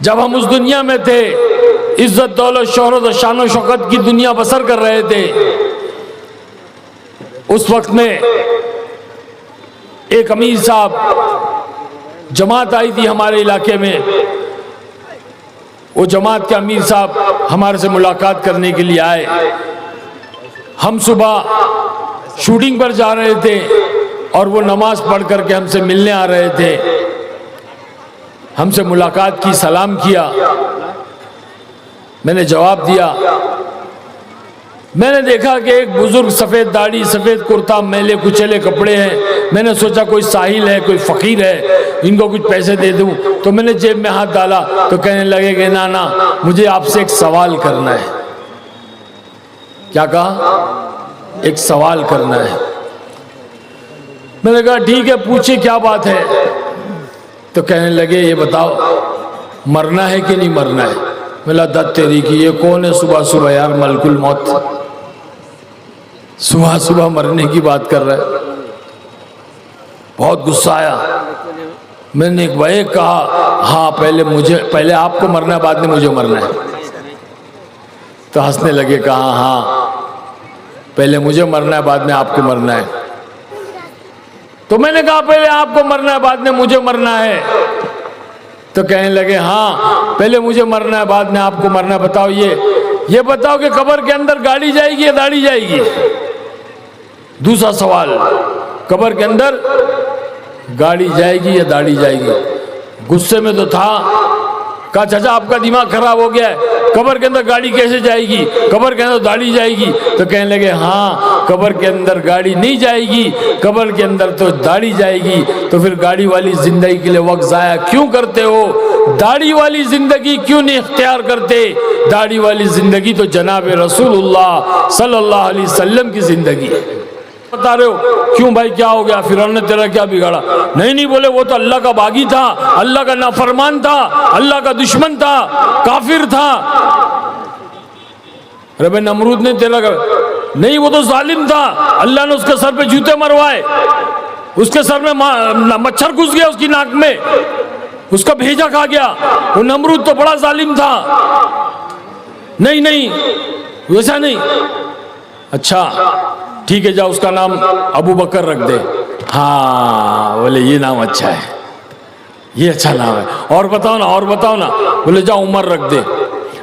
जब हम उस दुनिया में थे, इज्जत दौलत शोहरत और शान शौकत की दुनिया बसर कर रहे थे, उस वक्त में एक अमीर साहब जमात आई थी हमारे इलाके में। वो जमात के अमीर साहब हमारे से मुलाकात करने के लिए आए। हम सुबह शूटिंग पर जा रहे थे और वो नमाज पढ़ करके हमसे मिलने आ रहे थे। हमसे मुलाकात की, सलाम किया, मैंने जवाब दिया। मैंने देखा कि एक बुजुर्ग सफ़ेद दाढ़ी, सफ़ेद कुर्ता, मैले कुचले कपड़े हैं। मैंने सोचा कोई साहिल है, कोई फ़कीर है, इनको कुछ पैसे दे दूं। तो मैंने जेब में हाथ डाला तो कहने लगे कि ना ना, मुझे आपसे एक सवाल करना है। क्या कहा? एक सवाल करना है। मैंने कहा ठीक है, पूछिए क्या बात है। तो कहने लगे ये बताओ मरना है कि नहीं मरना है। मेरा दत्त तेरी की, ये कौन है सुबह सुबह यार, मलकुल मौत सुबह सुबह मरने की बात कर रहा है। बहुत गुस्सा आया। मैंने एक भाई कहा हाँ पहले आपको मरना है, बाद में मुझे मरना है। तो हंसने लगे, कहा हाँ पहले मुझे मरना है, बाद में आपको मरना है। तो मैंने कहा पहले आपको मरना है, बाद में मुझे मरना है। तो कहने लगे हाँ पहले मुझे मरना है, बाद में आपको मरना है। बताओ ये बताओ कि कब्र के अंदर गाड़ी जाएगी या दाढ़ी जाएगी? दूसरा सवाल, कब्र के अंदर गाड़ी जाएगी या दाढ़ी जाएगी? गुस्से में तो था। कहा चाचा आपका दिमाग खराब हो गया है, कब्र के अंदर गाड़ी कैसे जाएगी, कब्र के अंदर दाढ़ी जाएगी? तो कहने लगे हाँ कब्र के अंदर गाड़ी नहीं जाएगी, कब्र के अंदर तो दाढ़ी जाएगी। तो फिर गाड़ी वाली जिंदगी के लिए वक्त जाया क्यों करते हो? दाढ़ी वाली जिंदगी क्यों नहीं इख्तियार करते? दाढ़ी वाली जिंदगी तो जनाब रसूलुल्लाह सल्लल्लाहु अलैहि वसल्लम की जिंदगी है। बता रहे हो क्यों भाई, क्या हो गया, फिरौन ने तेरा क्या बिगाड़ा? नहीं बोले वो तो अल्लाह का बागी था, अल्लाह का नाफरमान था, अल्लाह का दुश्मन था, काफिर था। अरे भाई नमरूद ने तेरा नहीं, वो तो जालिम था, अल्लाह ने उसके सर पे जूते मरवाए, उसके सर में मच्छर घुस गया उसकी नाक में, उसका भेजा खा गया। वो नमरूद तो बड़ा जालिम था। नहीं वैसा नहीं। अच्छा ठीक है, जा उसका नाम अबू बकर रख दे। हाँ बोले ये नाम अच्छा है, ये अच्छा नाम है। और बताओ ना। बोले जा उमर रख दे।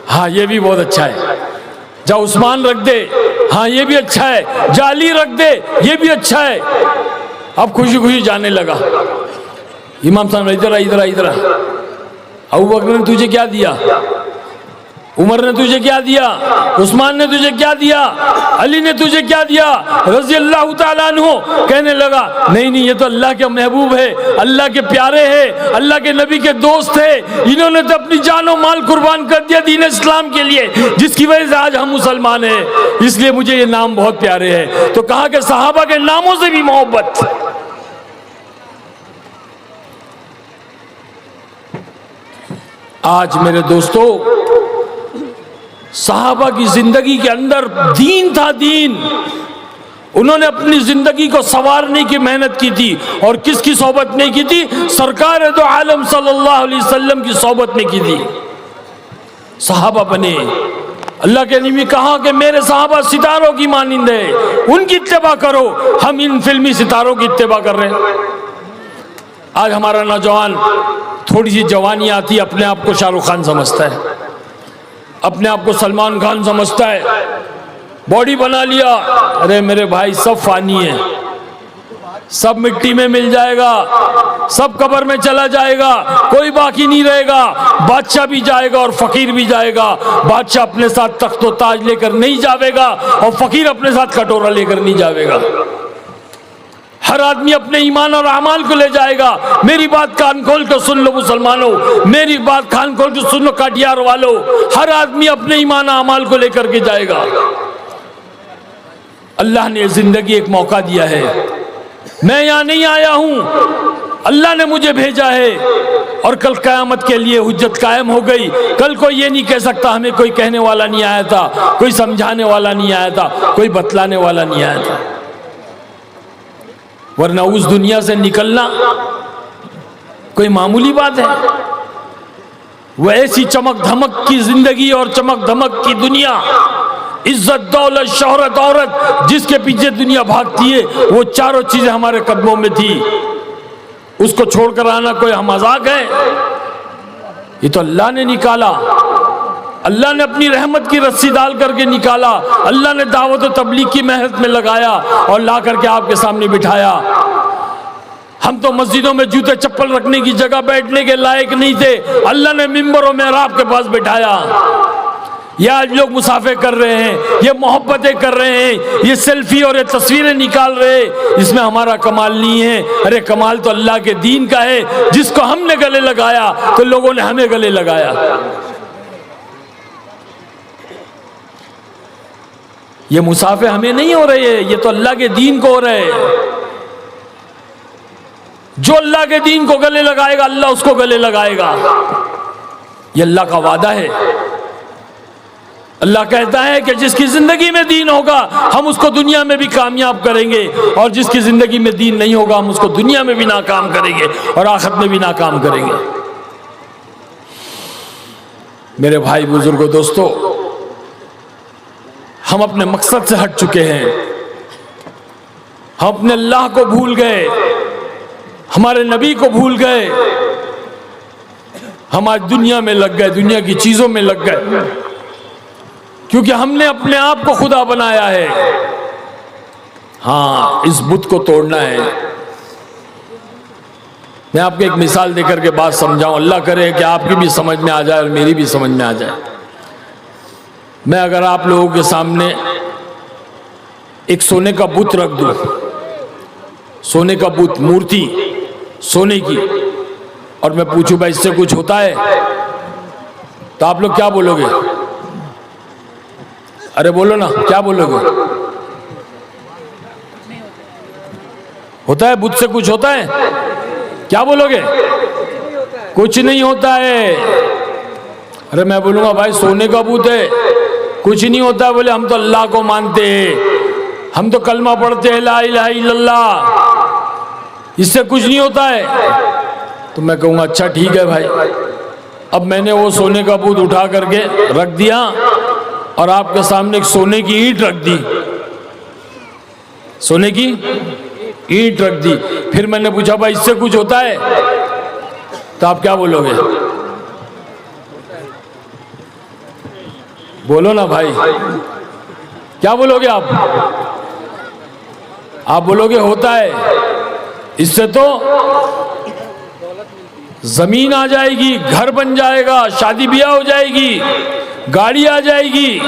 हाँ ये भी बहुत अच्छा है। जा उस्मान रख दे। हाँ ये भी अच्छा है। जा अली रख दे, ये भी अच्छा है। अब खुशी खुशी जाने लगा। इमाम साहब इधर अबू बकर ने तुझे क्या दिया? उमर ने तुझे क्या दिया? उस्मान ने तुझे क्या दिया? अली ने तुझे क्या दिया? रज़ी अल्लाह ताला अन्हु। कहने लगा नहीं ये तो अल्लाह के महबूब है, अल्लाह के प्यारे हैं, अल्लाह के नबी के दोस्त है, इन्होंने तो अपनी जान और माल कुर्बान कर दिया दीन इस्लाम के लिए, जिसकी वजह से आज हम मुसलमान हैं, इसलिए मुझे ये नाम बहुत प्यारे हैं। तो कहा कि सहाबा के नामों से भी मोहब्बत। आज मेरे दोस्तों, सहाबा की जिंदगी के अंदर दीन था, दीन। उन्होंने अपनी जिंदगी को संवारने की मेहनत की थी। और किसकी सोबत में की थी? सरकार दो आलम सल्लल्लाहु अलैहि वसल्लम की सोबत में की थी। सहाबा बने। अल्लाह के नबी कहा कि मेरे सहाबा सितारों की मानिंद है, उनकी इत्तेबा करो। हम इन फिल्मी सितारों की इत्तेबा कर रहे हैं। आज हमारा नौजवान थोड़ी सी जवानी आती अपने आप को शाहरुख खान समझता है, अपने आप को सलमान खान समझता है, बॉडी बना लिया। अरे मेरे भाई सब फानी है, सब मिट्टी में मिल जाएगा, सब कब्र में चला जाएगा, कोई बाकी नहीं रहेगा। बादशाह भी जाएगा और फकीर भी जाएगा। बादशाह अपने साथ तख्त व ताज लेकर नहीं जाएगा और फकीर अपने साथ कटोरा लेकर नहीं जाएगा। हर आदमी अपने ईमान और अमाल को ले जाएगा। मेरी बात कान खोल कर सुन लो मुसलमानों, मेरी बात कान खोल कर सुन लो काटियार वालों। हर आदमी अपने ईमान और अमाल को लेकर के जाएगा। अल्लाह ने जिंदगी एक मौका दिया है। मैं यहाँ नहीं आया हूँ, अल्लाह ने मुझे भेजा है। और कल क़यामत के लिए हुज्जत कायम हो गई। कल कोई ये नहीं कह सकता हमें कोई कहने वाला नहीं आया था, कोई समझाने वाला नहीं आया था, कोई बतलाने वाला नहीं आया था। वरना उस दुनिया से निकलना कोई मामूली बात है। वह ऐसी चमक धमक की जिंदगी और चमक धमक की दुनिया, इज्जत दौलत शोहरत औरत, जिसके पीछे दुनिया भागती है, वो चारों चीजें हमारे कदमों में थी। उसको छोड़कर आना कोई मजाक है? ये तो अल्लाह ने निकाला, अल्लाह ने अपनी रहमत की रस्सी डाल करके निकाला, अल्लाह ने दावत और तबलीग की मेहनत में लगाया और ला करके आपके सामने बिठाया। हम तो मस्जिदों में जूते चप्पल रखने की जगह बैठने के लायक नहीं थे, अल्लाह ने मिंबर और मेहराब के पास बिठाया। ये आज लोग मुसाफे कर रहे हैं, ये मोहब्बतें कर रहे हैं, ये सेल्फी और ये तस्वीरें निकाल रहे हैं, इसमें हमारा कमाल नहीं है। अरे कमाल तो अल्लाह के दीन का है, जिसको हमने गले लगाया तो लोगों ने हमें गले लगाया। ये मुसाफे हमें नहीं हो रहे हैं, ये तो अल्लाह के दीन को हो रहे हैं। जो अल्लाह के दीन को गले लगाएगा, अल्लाह उसको गले लगाएगा। ये अल्लाह का वादा है। अल्लाह कहता है कि जिसकी जिंदगी में दीन होगा हम उसको दुनिया में भी कामयाब करेंगे, और जिसकी जिंदगी में दीन नहीं होगा हम उसको दुनिया में भी नाकाम करेंगे और आखिरत में भी नाकाम करेंगे। मेरे भाई बुजुर्गों दोस्तों, हम अपने मकसद से हट चुके हैं। हम अपने अल्लाह को भूल गए, हमारे नबी को भूल गए। हम आज दुनिया में लग गए, दुनिया की चीजों में लग गए, क्योंकि हमने अपने आप को खुदा बनाया है। हाँ, इस बुत को तोड़ना है। मैं आपको एक मिसाल देकर के बात समझाऊं, अल्लाह करे कि आपकी भी समझ में आ जाए और मेरी भी समझ में आ जाए। मैं अगर आप लोगों के सामने एक सोने का बुत रख दूं, सोने का बुत, मूर्ति सोने की, और मैं पूछूं भाई इससे कुछ होता है, तो आप लोग क्या बोलोगे? अरे बोलो ना, क्या बोलोगे? होता है? बुत से कुछ होता है? क्या बोलोगे? कुछ नहीं होता है। अरे मैं बोलूंगा भाई सोने का बुत है, कुछ नहीं होता है। बोले हम तो अल्लाह को मानते हैं, हम तो कलमा पढ़ते हैं ला इलाहा इल्लल्लाह, इससे कुछ नहीं होता है। तो मैं कहूँगा अच्छा ठीक है भाई। अब मैंने वो सोने का बुत उठा करके रख दिया और आपके सामने एक सोने की ईंट रख दी, सोने की ईंट रख दी। फिर मैंने पूछा भाई इससे कुछ होता है? तो आप क्या बोलोगे? बोलो ना भाई, क्या बोलोगे आप? आप बोलोगे होता है, इससे तो जमीन आ जाएगी, घर बन जाएगा, शादी ब्याह हो जाएगी, गाड़ी आ जाएगी,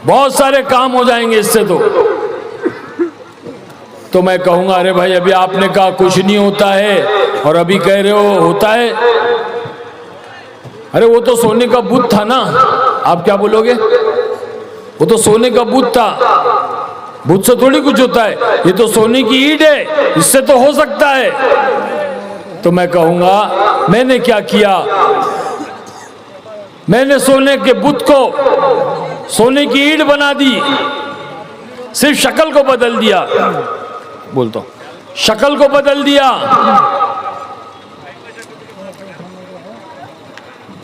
बहुत सारे काम हो जाएंगे इससे तो मैं कहूंगा अरे भाई अभी आपने कहा कुछ नहीं होता है और अभी कह रहे हो होता है। अरे वो तो सोने का बुत था ना, आप क्या बोलोगे? वो तो सोने का बुत था, बुत से थोड़ी कुछ होता है, ये तो सोने की ईंट है, इससे तो हो सकता है। तो मैं कहूंगा मैंने क्या किया? मैंने सोने के बुत को सोने की ईंट बना दी, सिर्फ शक्ल को बदल दिया। बोलता हूं, शक्ल को बदल दिया।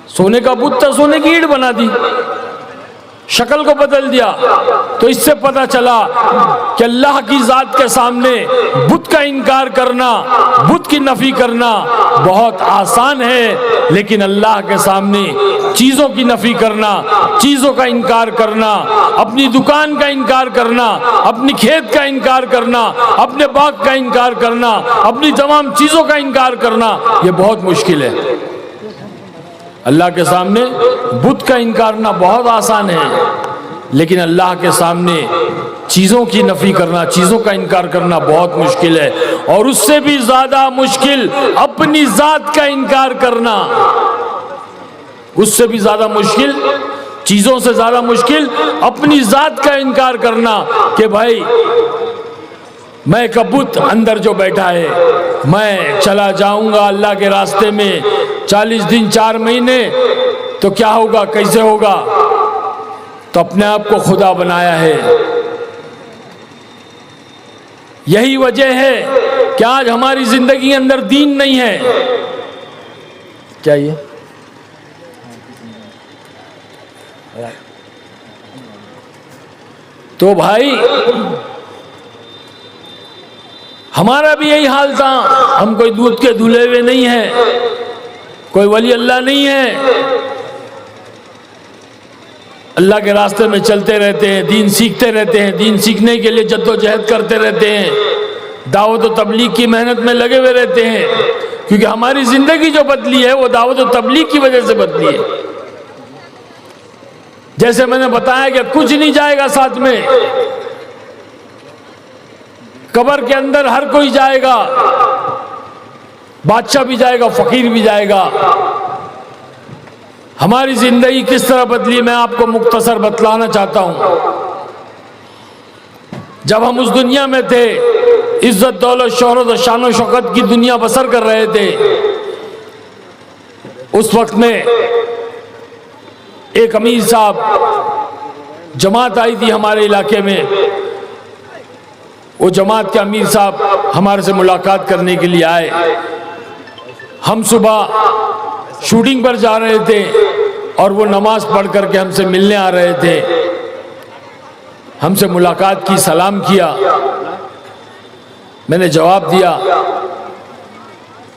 सोने का बुत था, सोने की ईंट बना दी, शक्ल को बदल दिया। तो इससे पता चला कि अल्लाह की जात के सामने बुत का इनकार करना, बुत की नफी करना बहुत आसान है, लेकिन अल्लाह के सामने चीजों की नफी करना, चीजों का इनकार करना, अपनी दुकान का इनकार करना, अपनी खेत का इनकार करना, अपने बाग का इनकार करना, अपनी तमाम चीजों का इनकार करना, यह बहुत मुश्किल है। अल्लाह के सामने बुत का इनकार करना बहुत आसान है, लेकिन अल्लाह के सामने चीज़ों की नफी करना, चीज़ों का इनकार करना बहुत मुश्किल है। और उससे भी ज़्यादा मुश्किल अपनी ज़ात का इनकार करना, उससे भी ज़्यादा मुश्किल, चीज़ों से ज़्यादा मुश्किल अपनी ज़ात का इनकार करना कि भाई मैं का बुत अंदर जो बैठा है, मैं चला जाऊंगा अल्लाह के रास्ते में 40 दिन 4 महीने, तो क्या होगा, कैसे होगा? तो अपने आप को खुदा बनाया है। यही वजह है कि आज हमारी जिंदगी के अंदर दीन नहीं है। क्या ये तो भाई हमारा भी यही हाल था। हम कोई दूध के धुले हुए नहीं हैं, कोई वली अल्लाह नहीं है। अल्लाह के रास्ते में चलते रहते हैं, दीन सीखते रहते हैं, दीन सीखने के लिए जद्दोजहद करते रहते हैं, दावत और तबलीग की मेहनत में लगे हुए रहते हैं। क्योंकि हमारी जिंदगी जो बदली है वो दावत और तबलीग की वजह से बदली है। जैसे मैंने बताया कि कुछ नहीं जाएगा साथ में, कब्र के अंदर हर कोई जाएगा, बादशाह भी जाएगा, फकीर भी जाएगा। हमारी जिंदगी किस तरह बदली मैं आपको मुख्तसर बतलाना चाहता हूं। जब हम उस दुनिया में थे, इज्जत दौलत शोहरत और शान शौकत की दुनिया बसर कर रहे थे, उस वक्त में एक अमीर साहब जमात आई थी हमारे इलाके में। वो जमात के अमीर साहब हमारे से मुलाकात करने के लिए आए। हम सुबह शूटिंग पर जा रहे थे और वो नमाज पढ़ करके हमसे मिलने आ रहे थे। हमसे मुलाकात की, सलाम किया, मैंने जवाब दिया।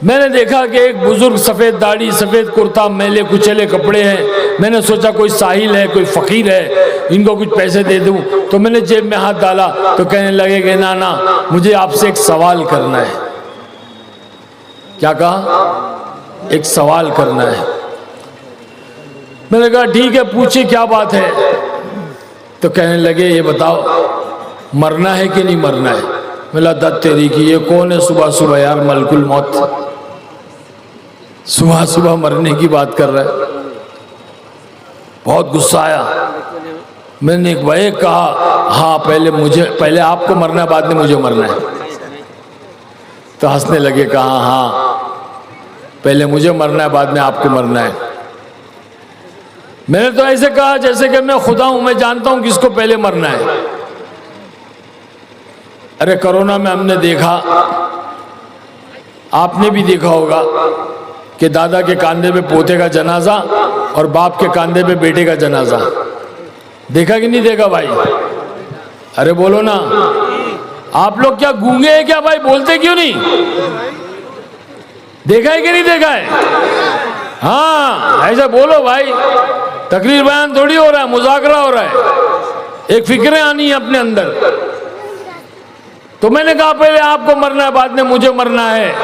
मैंने देखा कि एक बुजुर्ग सफ़ेद दाढ़ी, सफ़ेद कुर्ता, मैले कुचले कपड़े हैं। मैंने सोचा कोई साहिल है, कोई फ़कीर है, इनको कुछ पैसे दे दूं। तो मैंने जेब में हाथ डाला तो कहने लगे कि ना ना, मुझे आपसे एक सवाल करना है। क्या कहा? एक सवाल करना है। मैंने कहा ठीक है, पूछिए क्या बात है। तो कहने लगे ये बताओ मरना है कि नहीं मरना है। मिला दत्त तेरी की, ये कौन है सुबह सुबह यार, मलकुल मौत सुबह सुबह मरने की बात कर रहा है। बहुत गुस्सा आया। मैंने एक भाई कहा हाँ पहले आपको मरना है, बाद में मुझे मरना है। तो हंसने लगे, कहा हाँ पहले मुझे मरना है, बाद में आपको मरना है। मैंने तो ऐसे कहा जैसे कि मैं खुदा हूं, मैं जानता हूं किसको पहले मरना है। अरे कोरोना में हमने देखा, आपने भी देखा होगा कि दादा के कांधे पे पोते का जनाजा और बाप के कांधे पे बेटे का जनाजा। देखा कि नहीं देखा भाई? अरे बोलो ना, आप लोग क्या गूंगे हैं क्या भाई? बोलते क्यों नहीं? देखा है कि नहीं देखा है? हाँ ऐसा बोलो भाई। तकरीर बयान थोड़ी हो रहा है, मुज़ाकरा हो रहा है। एक फिक्रें आनी है अपने अंदर। तो मैंने कहा पहले आपको मरना है, बाद में मुझे मरना है।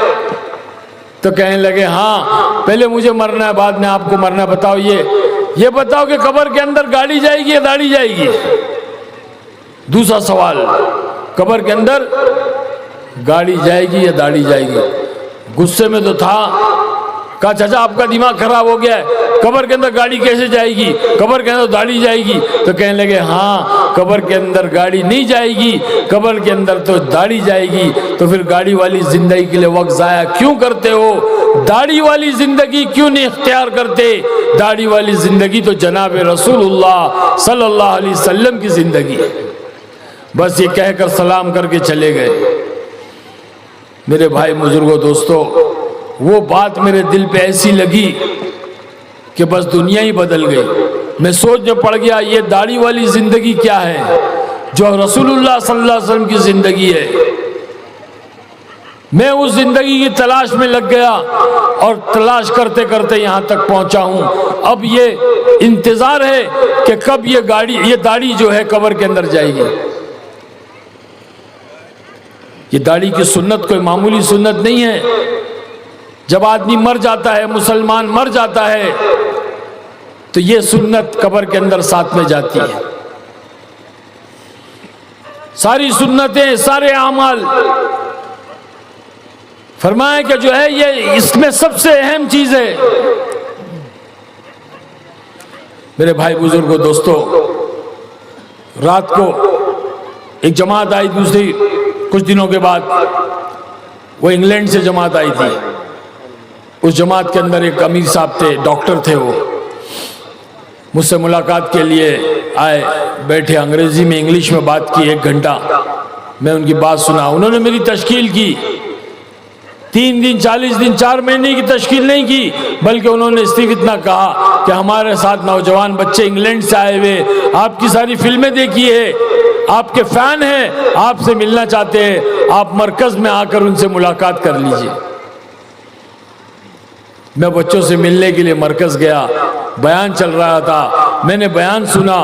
तो कहने लगे हाँ पहले मुझे मरना है, बाद में आपको मरना है। बताओ ये बताओ कि कब्र के अंदर गाड़ी जाएगी या दाढ़ी जाएगी? दूसरा सवाल, कब्र के अंदर गाड़ी जाएगी या दाढ़ी जाएगी? गुस्से में तो था, कहा चाचा आपका दिमाग खराब हो गया है, कब्र के अंदर गाड़ी कैसे जाएगी, कब्र के अंदर दाढ़ी जाएगी? तो कहने लगे हाँ कब्र के अंदर गाड़ी नहीं जाएगी, कब्र के अंदर तो दाढ़ी जाएगी। तो फिर गाड़ी वाली जिंदगी के लिए वक्त जाया क्यों करते हो? दाढ़ी वाली जिंदगी क्यों नहीं इख्तियार करते? दाढ़ी वाली जिंदगी तो जनाब रसूलुल्लाह सल्लल्लाहु अलैहि वसल्लम की जिंदगी है। बस ये कहकर सलाम करके चले गए। मेरे भाई बुजुर्गों दोस्तों, वो बात मेरे दिल पे ऐसी लगी कि बस दुनिया ही बदल गई। मैं सोच में पड़ गया ये दाढ़ी वाली जिंदगी क्या है जो रसूलुल्लाह सल्लल्लाहु अलैहि वसल्लम की जिंदगी है। मैं उस जिंदगी की तलाश में लग गया और तलाश करते करते यहां तक पहुंचा हूं। अब ये इंतजार है कि कब ये दाढ़ी जो है कब्र के अंदर जाएगी। ये दाढ़ी की सुन्नत कोई मामूली सुन्नत नहीं है। जब आदमी मर जाता है, मुसलमान मर जाता है, तो ये सुन्नत कब्र के अंदर साथ में जाती है। सारी सुन्नतें, सारे अमाल, फरमाया कि जो है ये इसमें सबसे अहम चीज है। मेरे भाई बुजुर्गों दोस्तों, रात को एक जमात आई दूसरी, कुछ दिनों के बाद वो इंग्लैंड से जमात आई थी। उस जमात के अंदर एक अमीर साहब थे, डॉक्टर थे। वो मुझसे मुलाकात के लिए आए, बैठे, अंग्रेजी में इंग्लिश में बात की 1 घंटा। मैं उनकी बात सुना। उन्होंने मेरी तशकील की 3 दिन 40 दिन 4 महीने की तश्कील नहीं की, बल्कि उन्होंने सिर्फ इतना कहा कि हमारे साथ नौजवान बच्चे इंग्लैंड से आए हुए, आपकी सारी फिल्में देखी है, आपके फैन हैं, आपसे मिलना चाहते हैं, आप मरकज में आकर उनसे मुलाकात कर लीजिए। मैं बच्चों से मिलने के लिए मरकज गया, बयान चल रहा था, मैंने बयान सुना,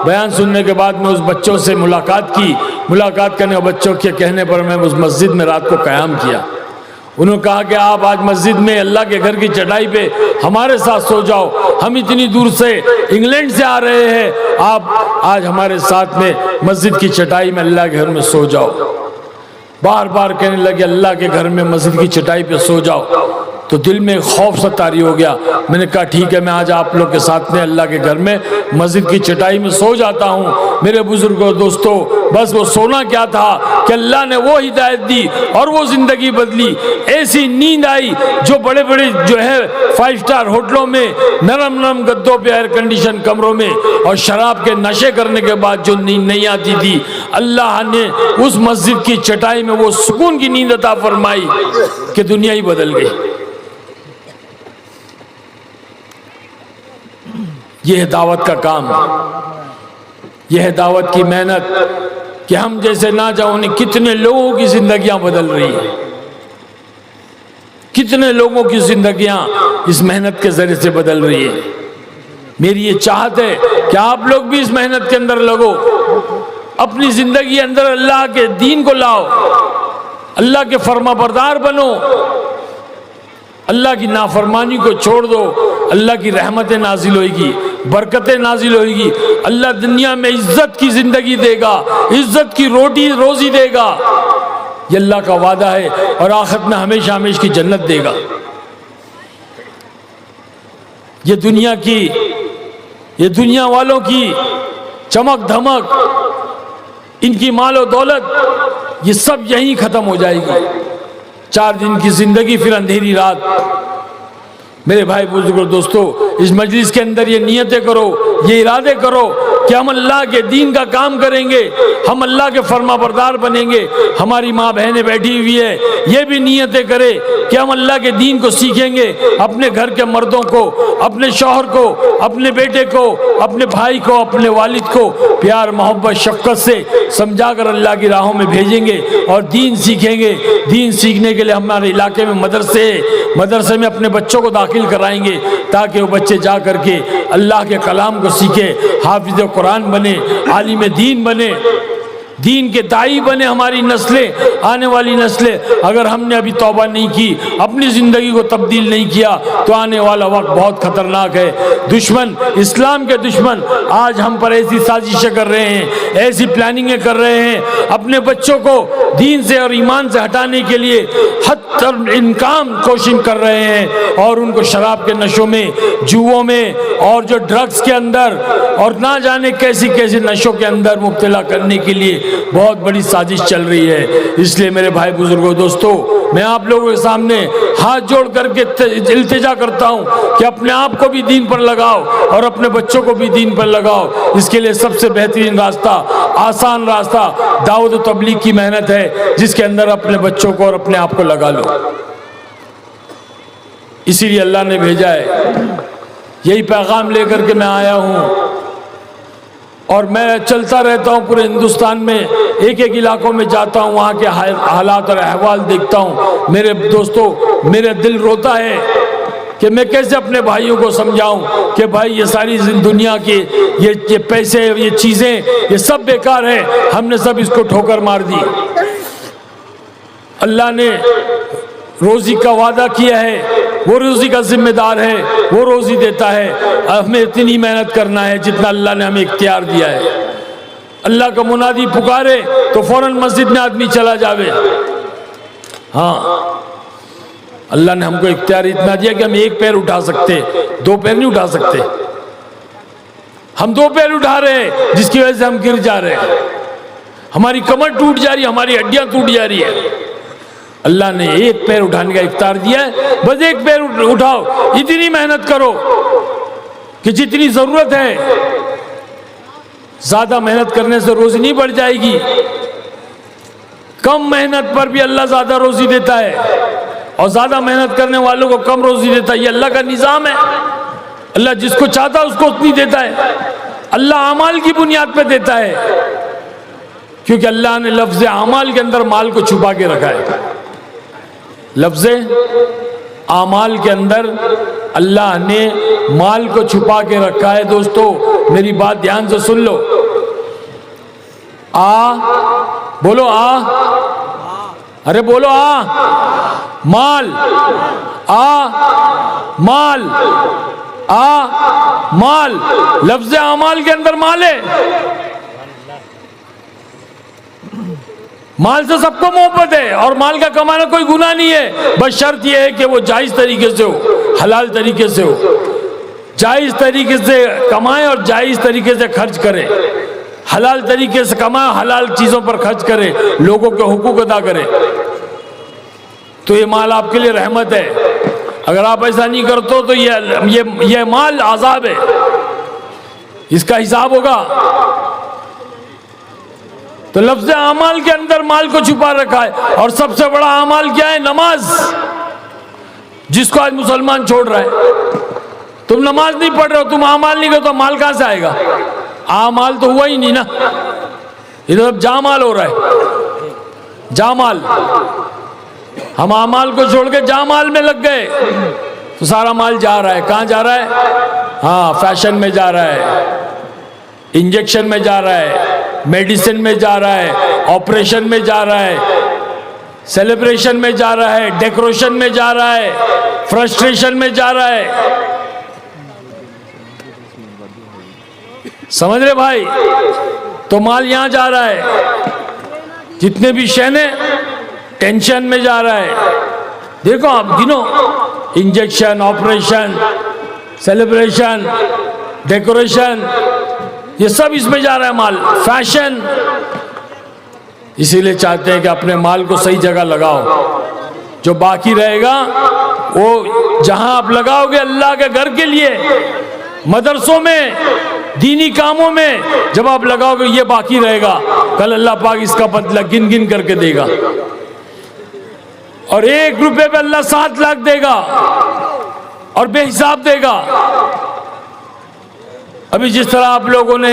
बयान सुनने के बाद मैं उस बच्चों से मुलाकात की। मुलाकात करने के बच्चों के कहने पर मैं उस मस्जिद में रात को क़याम किया। उन्होंने कहा कि आप आज मस्जिद में अल्लाह के घर की चटाई पे हमारे साथ सो जाओ, हम इतनी दूर से इंग्लैंड से आ रहे हैं, आप आज हमारे साथ में मस्जिद की चटाई में अल्लाह के घर में सो जाओ। बार बार कहने लगे अल्लाह के घर में मस्जिद की चटाई पे सो जाओ, तो दिल में खौफ सा तारी हो गया। मैंने कहा ठीक है, मैं आज आप लोग के साथ में अल्लाह के घर में मस्जिद की चटाई में सो जाता हूँ। मेरे बुजुर्गों दोस्तों, बस वो सोना क्या था कि अल्लाह ने वो हिदायत दी और वो ज़िंदगी बदली। ऐसी नींद आई जो बड़े बड़े जो है 5 स्टार होटलों में नरम नरम गद्दों पे एयर कंडीशन कमरों में और शराब के नशे करने के बाद जो नींद नहीं आती थी, अल्लाह ने उस मस्जिद की चटाई में वो सुकून की नींद अता फरमाई कि दुनिया ही बदल गई। यह है दावत का काम, यह है दावत की मेहनत कि हम जैसे ना जाओ कितने लोगों की जिंदगियां बदल रही है, कितने लोगों की जिंदगियां इस मेहनत के जरिए से बदल रही है। मेरी ये चाहत है कि आप लोग भी इस मेहनत के अंदर लगो, अपनी जिंदगी के अंदर अल्लाह के दीन को लाओ, अल्लाह के फर्माबरदार बनो, अल्लाह की नाफरमानी को छोड़ दो, अल्लाह की रहमतें नाजिल होगी, बरकतें नाजिल होगी। अल्लाह दुनिया में इज्जत की जिंदगी देगा, इज्जत की रोटी रोजी देगा, ये अल्लाह का वादा है, और आखिरत में हमेशा हमेशा की जन्नत देगा। ये दुनिया वालों की चमक धमक, इनकी मालो दौलत, ये सब यहीं खत्म हो जाएगी। 4 दिन की जिंदगी, फिर अंधेरी रात। मेरे भाई बुजुर्गों दोस्तों, इस मजलिस के अंदर ये नियतें करो, ये इरादे करो कि हम अल्लाह के दीन का काम करेंगे, हम अल्लाह के फर्माबरदार बनेंगे। हमारी माँ बहनें बैठी हुई है, ये भी नियतें करे कि हम अल्लाह के दीन को सीखेंगे, अपने घर के मर्दों को, अपने शौहर को, अपने बेटे को, अपने भाई को, अपने वालिद को प्यार मोहब्बत शफ़क़त से समझाकर अल्लाह की राहों में भेजेंगे और दीन सीखेंगे। दीन सीखने के लिए हमारे इलाके में मदरसे में अपने बच्चों को दाखिल कराएंगे, ताकि वो बच्चे जा करके अल्लाह के कलाम को सीखे, हाफिज़ कुरान बने, आलिम दीन बने, दीन के दाई बने हमारी नस्लें, आने वाली नस्लें। अगर हमने अभी तौबा नहीं की, अपनी ज़िंदगी को तब्दील नहीं किया, तो आने वाला वक्त बहुत ख़तरनाक है। दुश्मन, इस्लाम के दुश्मन आज हम पर ऐसी साजिशें कर रहे हैं, ऐसी प्लानिंगें कर रहे हैं, अपने बच्चों को दीन से और ईमान से हटाने के लिए हद तक इनकाम कोशिश कर रहे हैं, और उनको शराब के नशों में, जुओं में, और जो ड्रग्स के अंदर, और ना जाने कैसी कैसी नशों के अंदर मुब्तला करने के लिए बहुत बड़ी साजिश चल रही है। इसलिए मेरे भाई बुजुर्गों दोस्तों, मैं आप लोगों के सामने हाथ जोड़ करके इल्तिजा करता हूँ कि अपने आप को भी दीन पर लगाओ और अपने बच्चों को भी दीन पर लगाओ। इसके लिए सबसे बेहतरीन रास्ता, आसान रास्ता दावत व तबलीग की मेहनत है, जिसके अंदर अपने बच्चों को और अपने आप को लगा लो। इसीलिए अल्लाह ने भेजा है, यही पैगाम लेकर के मैं आया हूँ, और मैं चलता रहता हूँ पूरे हिंदुस्तान में, एक एक इलाकों में जाता हूँ, वहाँ के हालात और अहवाल देखता हूँ। मेरे दोस्तों, मेरा दिल रोता है कि मैं कैसे अपने भाइयों को समझाऊं कि भाई ये सारी दुनिया की ये पैसे, ये चीज़ें, ये सब बेकार है, हमने सब इसको ठोकर मार दी। अल्लाह ने रोज़ी का वादा किया है, वो रोज़ी का जिम्मेदार है, वो रोज़ी देता है। हमें इतनी मेहनत करना है जितना अल्लाह ने हमें इख्तियार दिया है। अल्लाह का मुनादी पुकारे तो फौरन मस्जिद में आदमी चला जावे। हाँ, अल्लाह ने हमको इख्तियार इतना दिया कि हम एक पैर उठा सकते, 2 पैर नहीं उठा सकते। हम 2 पैर उठा रहे हैं, जिसकी वजह से हम गिर जा रहे हैं, हमारी कमर टूट जा रही है, हमारी हड्डियां टूट जा रही है। अल्लाह ने एक पैर उठाने का इख्तियार दिया है, बस एक पैर उठाओ, इतनी मेहनत करो कि जितनी जरूरत है। ज्यादा मेहनत करने से रोजी नहीं बढ़ जाएगी, कम मेहनत पर भी अल्लाह ज्यादा रोजी देता है। और ज्यादा मेहनत करने वालों को कम रोजी देता है। ये अल्लाह का निजाम है। अल्लाह जिसको चाहता है उसको उतनी देता है। अल्लाह अमाल की बुनियाद पे देता है, क्योंकि अल्लाह ने लफ्ज अमाल के अंदर माल को छुपा के रखा है। लफ्ज अमाल के अंदर अल्लाह ने माल को छुपा के रखा है। दोस्तों मेरी बात ध्यान से सुन लो। बोलो अरे बोलो माल, माल, माल। लफ्ज अमाल के अंदर माल है। माल से सबको मोहब्बत है और माल का कमाना कोई गुनाह नहीं है। बस शर्त यह है कि वो जायज तरीके से हो, हलाल तरीके से हो। जायज तरीके से कमाए और जायज तरीके से खर्च करे। हलाल तरीके से कमाए, हलाल चीजों पर खर्च करे, लोगों के हुकूक अदा करे, तो ये माल आपके लिए रहमत है। अगर आप ऐसा नहीं करते हो तो ये माल आजाब है, इसका हिसाब होगा। तो लफ्ज अमाल के अंदर माल को छुपा रखा है। और सबसे बड़ा अमाल क्या है? नमाज, जिसको आज मुसलमान छोड़ रहा है। तुम नमाज नहीं पढ़ रहे हो, तुम अमाल नहीं करते, तो माल कहां से आएगा? अमाल तो हुआ ही नहीं ना, इधर अब जामाल हो रहा है, जामाल। हम अमाल को छोड़ के जामाल में लग गए, तो सारा माल जा रहा है। कहां जा रहा है? हाँ, फैशन में जा रहा है, इंजेक्शन में जा रहा है, मेडिसिन में जा रहा है, ऑपरेशन में जा रहा है, सेलिब्रेशन में जा रहा है, डेकोरेशन में जा रहा है, फ्रस्ट्रेशन में जा रहा है। समझ रहे भाई? तो माल यहां जा रहा है। जितने भी शहने टेंशन में जा रहा है। देखो आप गिनो, इंजेक्शन, ऑपरेशन, सेलिब्रेशन, डेकोरेशन, ये सब इसमें जा रहा है माल। फैशन। इसीलिए चाहते हैं कि अपने माल को सही जगह लगाओ। जो बाकी रहेगा वो जहां आप लगाओगे अल्लाह के घर के लिए, मदरसों में, दीनी कामों में जब आप लगाओगे, ये बाकी रहेगा। कल अल्लाह पाक इसका बदला गिन गिन करके देगा। और 1 रुपए पे अल्लाह 7 लाख देगा और बेहिसाब देगा। अभी जिस तरह आप लोगों ने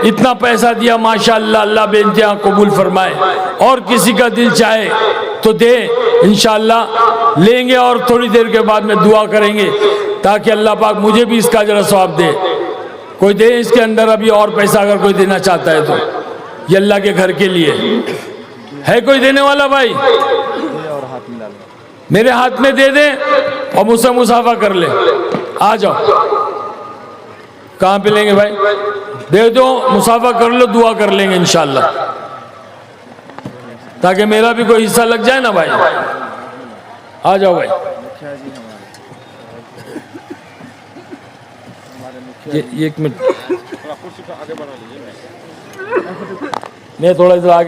इतना पैसा दिया, माशाअल्लाह, अल्लाह बेइंतहा कबूल फरमाए। और किसी का दिल चाहे तो दे, इंशाअल्लाह लेंगे। और थोड़ी देर के बाद में दुआ करेंगे ताकि अल्लाह पाक मुझे भी इसका जरा सवाब दे। कोई दे इसके अंदर अभी और पैसा, अगर कोई देना चाहता है तो। ये अल्लाह के घर के लिए है। कोई देने वाला भाई? मेरे हाथ में दे दे और मुझसे मुसाफा कर ले। आ जाओ। कहाँ पे लेंगे भाई? दे दो, मुसाफा कर लो, दुआ कर लेंगे इंशाअल्लाह, ताकि मेरा भी कोई हिस्सा लग जाए ना भाई। आ जाओ भाई। ये 1 मिनट, मैं थोड़ा इधर आगे